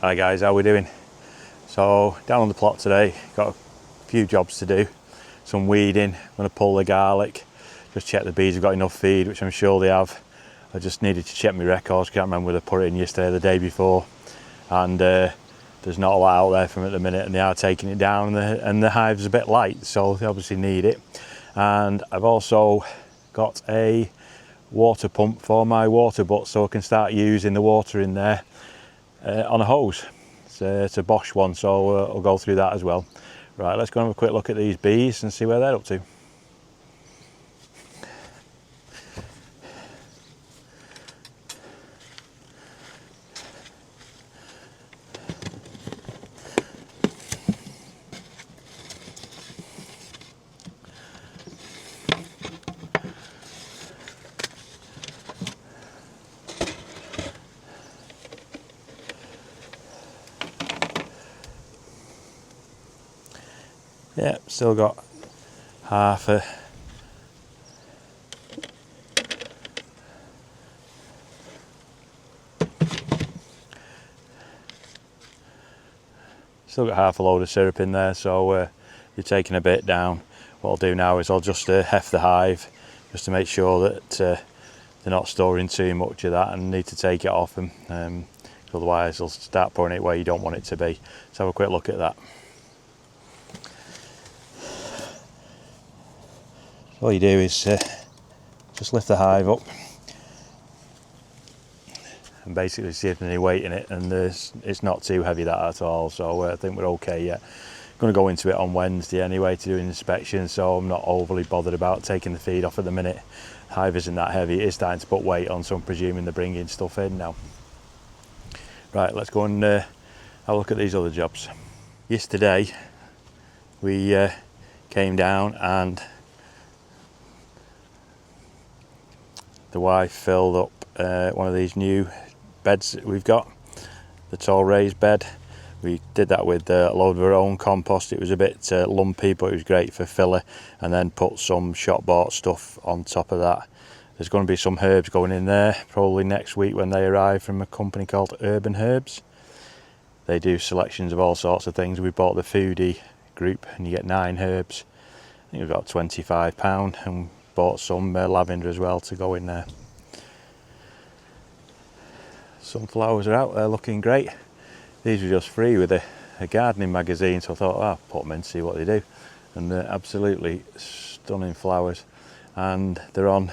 Hi guys, how we doing? So down on the plot today, got a few jobs to do. Some weeding, I'm going to pull the garlic, just check the bees have got enough feed, which I'm sure they have. I just needed to check my records, can't remember whether I put it in yesterday or the day before. And there's not a lot out there from at the minute, and they are taking it down, and the hive's a bit light, so they obviously need it. And I've also got a water pump for my water butt, so I can start using the water in there on a hose. It's a Bosch one, so I'll go through that as well. Right, let's go and have a quick look at these bees and see where they're up to. Yeah, still got half a load of syrup in there, so you're taking a bit down. What I'll do now is I'll just heft the hive just to make sure that they're not storing too much of that and need to take it off them, otherwise they'll start pouring it where you don't want it to be. Let's have a quick look at that. All you do is just lift the hive up and basically see if there's any weight in it, and it's not too heavy that at all, so I think we're okay yet. I'm going to go into it on Wednesday anyway to do an inspection, so I'm not overly bothered about taking the feed off at the minute. The hive isn't that heavy, it is starting to put weight on, so I'm presuming they're bringing stuff in now. Right, let's go and have a look at these other jobs. Yesterday we came down and the wife filled up one of these new beds that we've got, the tall raised bed. We did that with a load of our own compost. It was a bit lumpy, but it was great for filler, and then put some shop bought stuff on top of that. There's going to be some herbs going in there probably next week when they arrive from a company called Urban Herbs. They do selections of all sorts of things. We bought the foodie group and you get 9 herbs. I think we've got £25, and bought some lavender as well to go in there. Some flowers are out there looking great. These were just free with a gardening magazine, so I thought, I'll put them in, see what they do. And they're absolutely stunning flowers, and they're on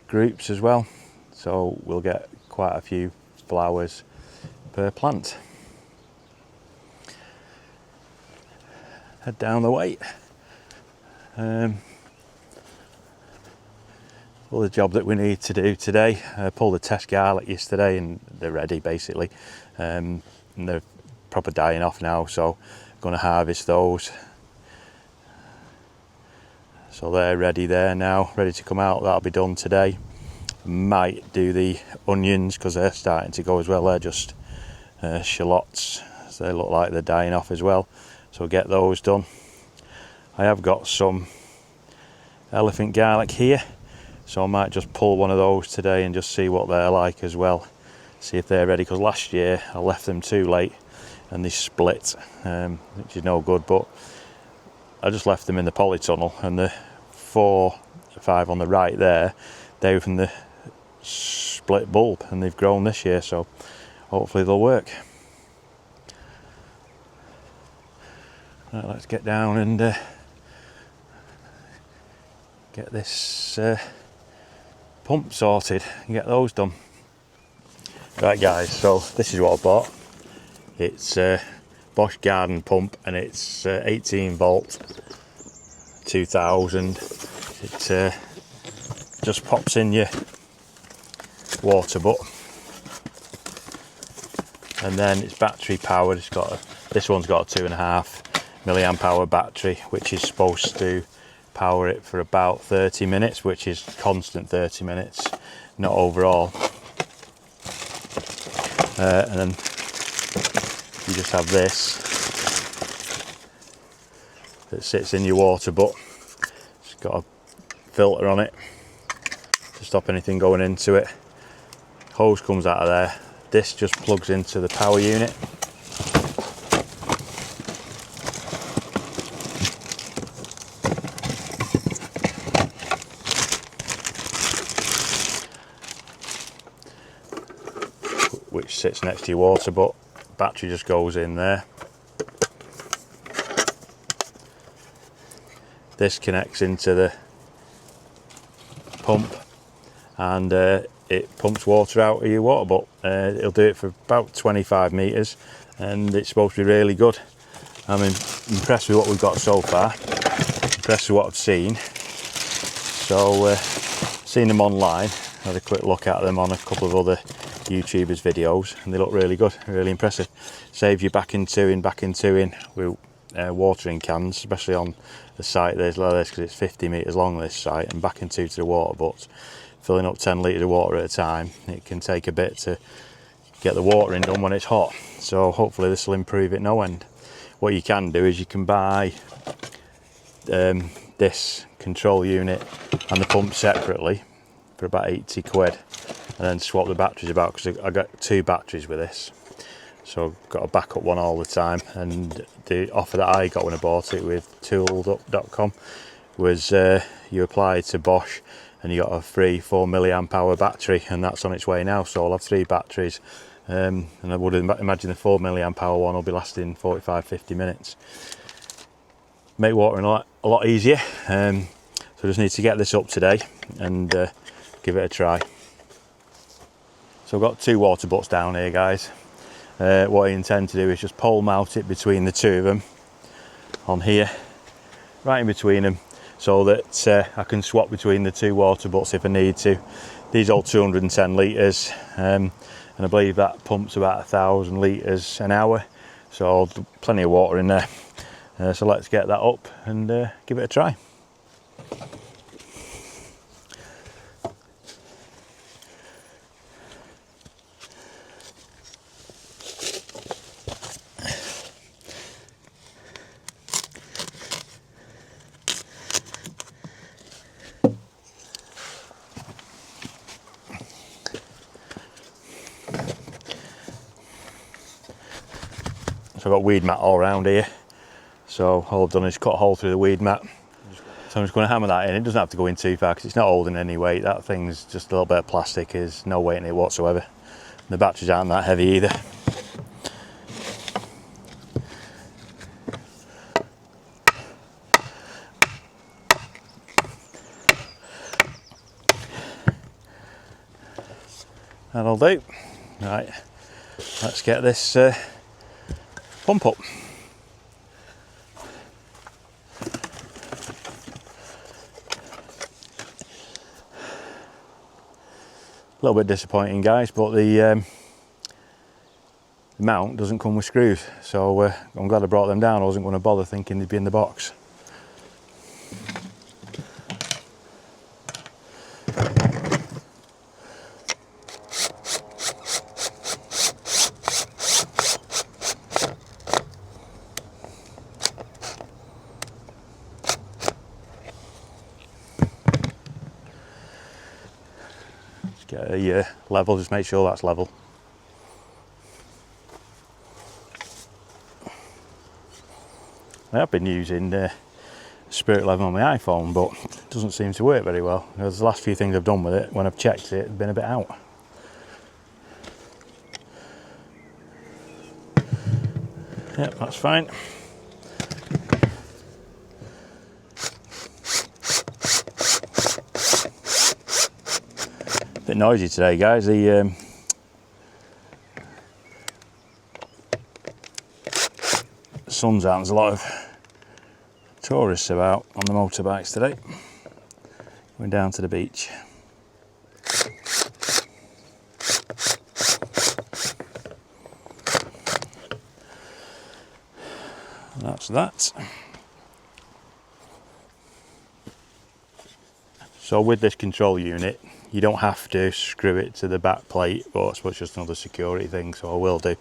groups as well, so we'll get quite a few flowers per plant. Head down the way. Well, the job that we need to do today, pulled the test garlic yesterday and they're ready basically, and they're proper dying off now, so I'm going to harvest those. So they're ready there now, ready to come out. That'll be done today. Might do the onions because they're starting to go as well. They're just shallots, so they look like they're dying off as well, so we'll get those done. I have got some elephant garlic here, so I might just pull one of those today and just see what they're like as well, see if they're ready, because last year I left them too late and they split, which is no good, but I just left them in the polytunnel, and the 4 or 5 on the right there, they were from the split bulb and they've grown this year, so hopefully they'll work. Right, let's get down and get this pump sorted and get those done. Right guys, so this is what I bought. It's a Bosch garden pump, and it's 18 volt 2000. It just pops in your water butt, and then it's battery powered. This one's got a 2.5 milliamp hour battery, which is supposed to power it for about 30 minutes, which is constant 30 minutes, not overall. And then you just have this that sits in your water butt. It's got a filter on it to stop anything going into it. Hose comes out of there. This just plugs into the power unit, just sits next to your water butt. Battery just goes in there. This connects into the pump, and it pumps water out of your water butt. It'll do it for about 25 metres, and it's supposed to be really good. I'm impressed with what we've got so far, impressed with what I've seen. So seen them online, had a quick look at them on a couple of other YouTubers' videos, and they look really good, really impressive. Saves you back in with watering cans, especially on the site there's like this, because it's 50 metres long, this site, and back into to the water butts, filling up 10 litres of water at a time. It can take a bit to get the watering done when it's hot, so hopefully this will improve it no end. What you can do is you can buy this control unit and the pump separately for about 80 quid, and then swap the batteries about, because I got 2 batteries with this, so I've got a backup one all the time. And the offer that I got when I bought it with tooledup.com was you apply to Bosch and you got a free 4 milliamp hour battery, and that's on its way now, so I'll have 3 batteries. And I would imagine the 4 milliamp hour one will be lasting 45-50 minutes. Make watering a lot easier. So I just need to get this up today and give it a try. So I've got 2 water butts down here, guys. What I intend to do is just pole mount it between the 2 of them on here, right in between them, so that I can swap between the 2 water butts if I need to. These are all 210 litres, and I believe that pumps about 1,000 litres an hour, so plenty of water in there. So let's get that up and give it a try. So I've got weed mat all around here, so all I've done is cut a hole through the weed mat. So I'm just going to hammer that in. It doesn't have to go in too far because it's not holding any weight. That thing's just a little bit of plastic, there's no weight in it whatsoever. The batteries aren't that heavy either. That'll do. Right, let's get this pump up. A little bit disappointing, guys, but the mount doesn't come with screws, so I'm glad I brought them down. I wasn't going to bother thinking they'd be in the box. Get a level, just make sure that's level. I have been using spirit level on my iPhone, but it doesn't seem to work very well. Because the last few things I've done with it, when I've checked it, have been a bit out. Yep, that's fine. Bit noisy today, guys. The sun's out. There's a lot of tourists about on the motorbikes today. Going down to the beach. And that's that. So with this control unit, you don't have to screw it to the back plate, but I suppose it's just another security thing, so I will do.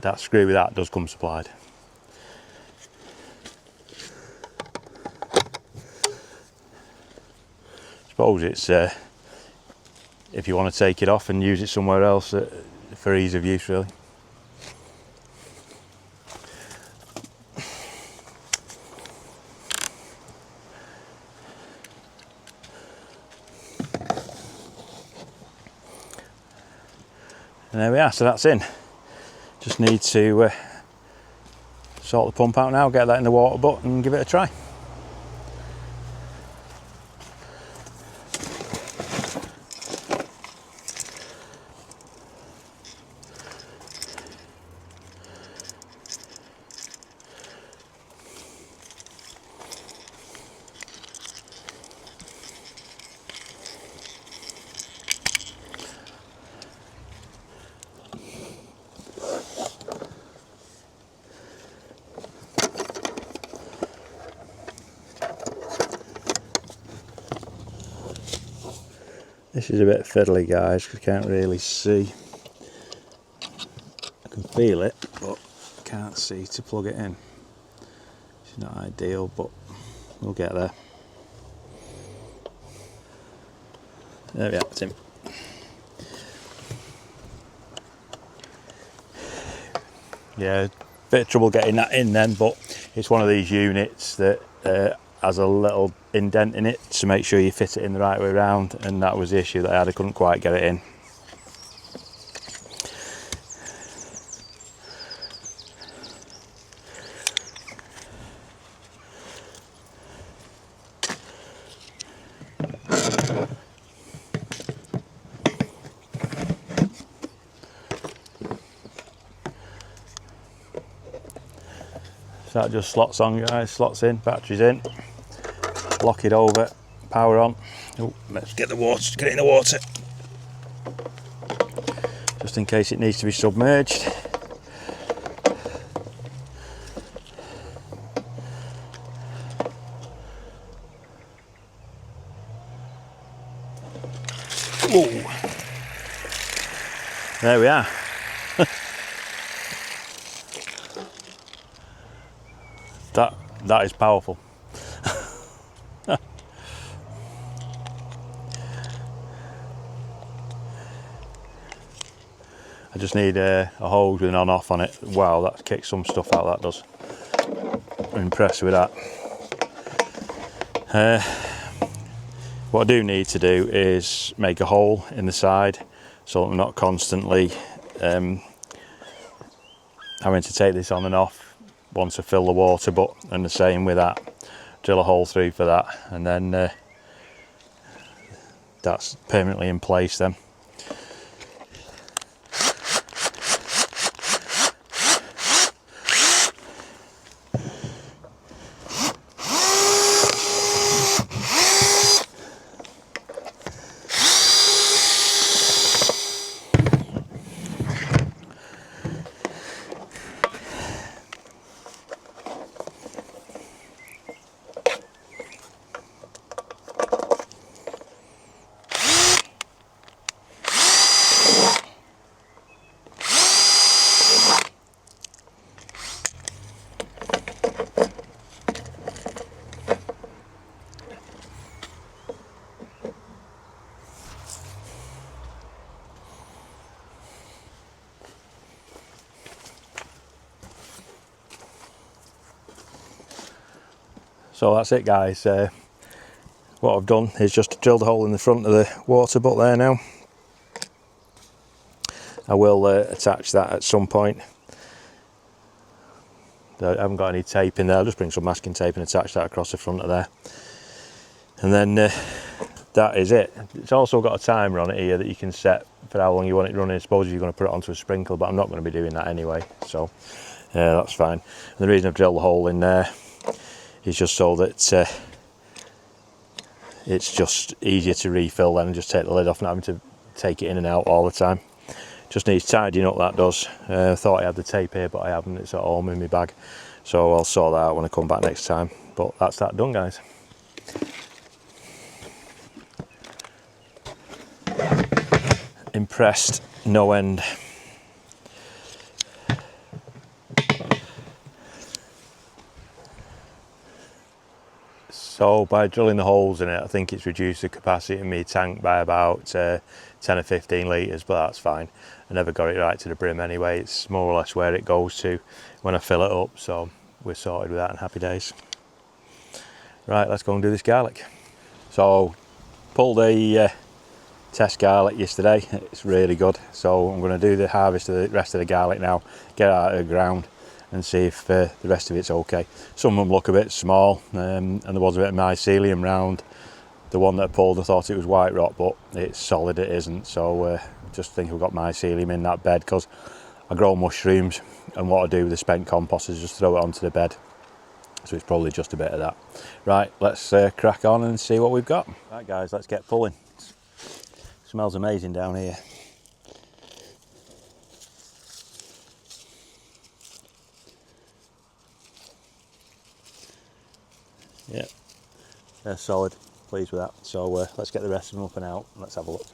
That screw with that does come supplied. I suppose it's if you want to take it off and use it somewhere else for ease of use, really. And there we are, so that's in. Just need to sort the pump out now, get that in the water butt and give it a try. This is a bit fiddly, guys, because I can't really see. I can feel it, but can't see to plug it in. It's not ideal, but we'll get there. There we are, it's in. Yeah, bit of trouble getting that in then, but it's one of these units that has a little indent in it to make sure you fit it in the right way around, and that was the issue that I had. I couldn't quite get it in. So that just slots on, guys, slots in, batteries in, lock it over, power on. Oh, let's get the water, get it in the water, just in case it needs to be submerged. Whoa. There we are. That is powerful. I just need a hose with an on-off on it. Wow, that kicks some stuff out, that does. I'm impressed with that. What I do need to do is make a hole in the side so I'm not constantly having to take this on and off once I fill the water, but and the same with that, drill a hole through for that, and then that's permanently in place then. So that's it, guys. What I've done is just drilled a hole in the front of the water butt there now. I will attach that at some point. I haven't got any tape in there. I'll just bring some masking tape and attach that across the front of there. And then that is it. It's also got a timer on it here that you can set for how long you want it running. I suppose you're going to put it onto a sprinkler, but I'm not going to be doing that anyway, so that's fine. And the reason I've drilled the hole in there is just so that it's just easier to refill then and just take the lid off, not having to take it in and out all the time. Just needs tidying up, that does. I thought I had the tape here, but I haven't. It's at home in my bag, so I'll sort that out when I come back next time. But that's that done, guys. Impressed no end. So by drilling the holes in it, I think it's reduced the capacity in my tank by about 10 or 15 litres, but that's fine. I never got it right to the brim anyway. It's more or less where it goes to when I fill it up, so we're sorted with that and happy days. Right, let's go and do this garlic. So pull the test garlic yesterday. It's really good, so I'm going to do the harvest of the rest of the garlic now, get it out of the ground and see if the rest of it's okay. Some of them look a bit small, and there was a bit of mycelium round the one that I pulled. I thought it was white rot, but it's solid, it isn't. So just think we've got mycelium in that bed, because I grow mushrooms, and what I do with the spent compost is just throw it onto the bed. So it's probably just a bit of that. Right, let's crack on and see what we've got. Right guys, let's get pulling. Smells amazing down here. Yeah, they're solid. Pleased with that. So let's get the rest of them up and out and let's have a look.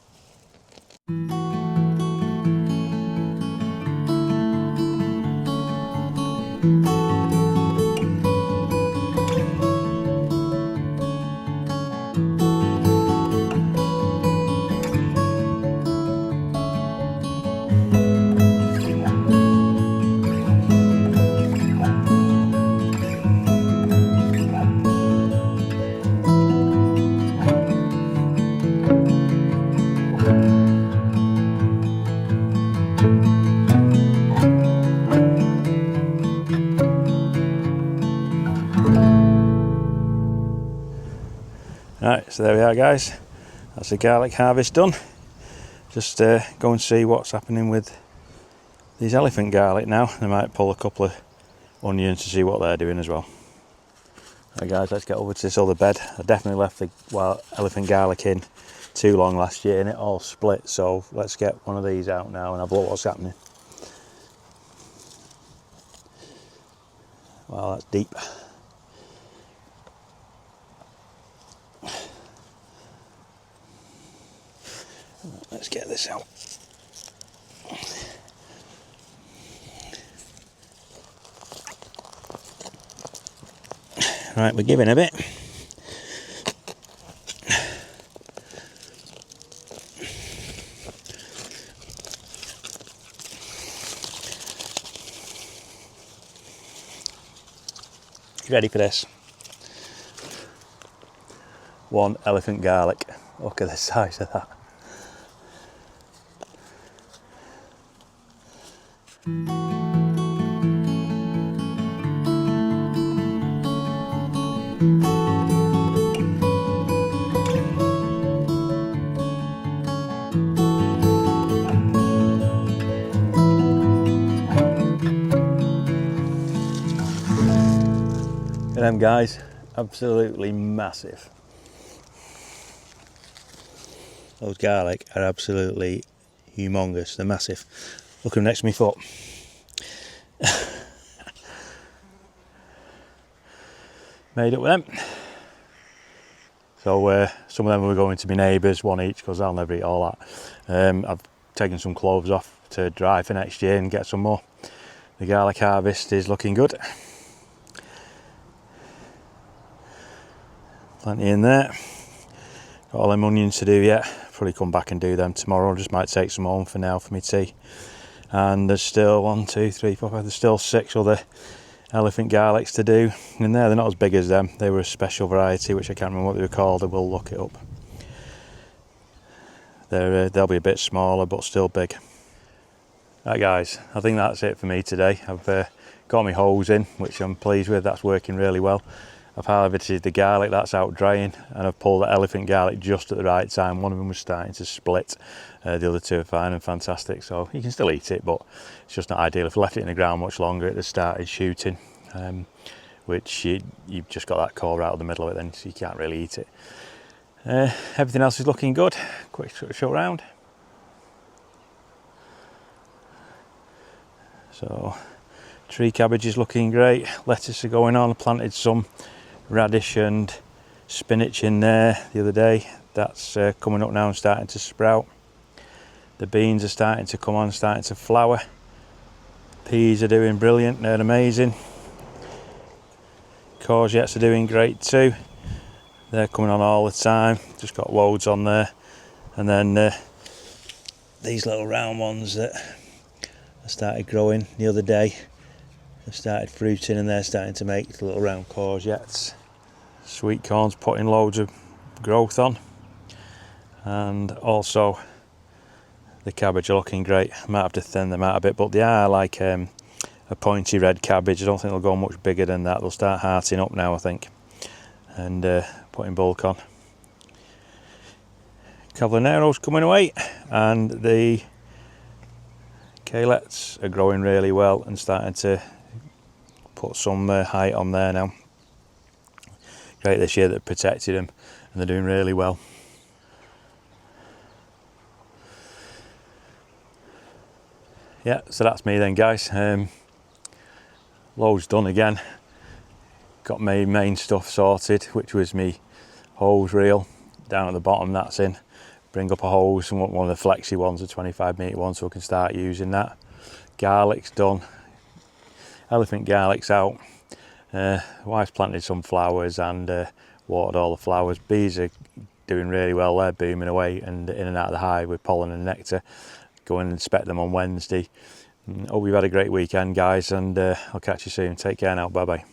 Right, so there we are guys, that's the garlic harvest done. Just go and see what's happening with these elephant garlic now. I might pull a couple of onions to see what they're doing as well. Right guys, let's get over to this other bed. I definitely left the elephant garlic in too long last year and it all split, so let's get one of these out now and have a look what's happening. Wow, that's deep. Let's get this out. Right, we're giving a bit. You ready for this? One elephant garlic. Look at the size of that. Look at them guys, absolutely massive. Those garlic are absolutely humongous, they're massive. Look at them next to my foot. Made up with them. So some of them were going to be neighbours, one each, because I'll never eat all that. I've taken some cloves off to dry for next year and get some more. The garlic harvest is looking good. Plenty in there. Got all them onions to do yet. Probably come back and do them tomorrow. Just might take some home for now for my tea. And there's still 1, 2, 3, 4, 5. There's still 6 other elephant garlics to do in there. They're not as big as them. They were a special variety, which I can't remember what they were called. I will look it up. They'll be a bit smaller, but still big. Right guys, I think that's it for me today. I've got my hose in, which I'm pleased with. That's working really well. I've harvested the garlic, that's out drying, and I've pulled the elephant garlic just at the right time. One of them was starting to split, the other two are fine and fantastic, so you can still eat it, but it's just not ideal. If I left it in the ground much longer, it started shooting, which you've just got that core out of the middle of it then, so you can't really eat it. Everything else is looking good. Quick short round. So, tree cabbage is looking great, lettuce are going on. I planted some radish and spinach in there the other day. That's coming up now and starting to sprout. The beans are starting to come on, starting to flower. Peas are doing brilliant, they're amazing. Courgettes are doing great too. They're coming on all the time, just got loads on there. And then these little round ones that I started growing the other day, they've started fruiting and they're starting to make little round courgettes. Sweet corn's putting loads of growth on. And also the cabbage are looking great. Might have to thin them out a bit, but they are like a pointy red cabbage. I don't think they'll go much bigger than that. They'll start hearting up now, I think, and putting bulk on. Cavalleros coming away, and the Calets are growing really well and starting to put some height on there now. Great this year that protected them, and they're doing really well. Yeah, so that's me then, guys. Loads done again. Got my main stuff sorted, which was me hose reel down at the bottom. That's in. Bring up a hose, and one of the flexi ones, a 25-metre one, so we can start using that. Garlic's done. Elephant garlic's out. Wife's planted some flowers and watered all the flowers. Bees are doing really well. They're booming away and in and out of the hive with pollen and nectar. Go and inspect them on Wednesday. Hope you've had a great weekend, guys, and I'll catch you soon. Take care now. Bye bye.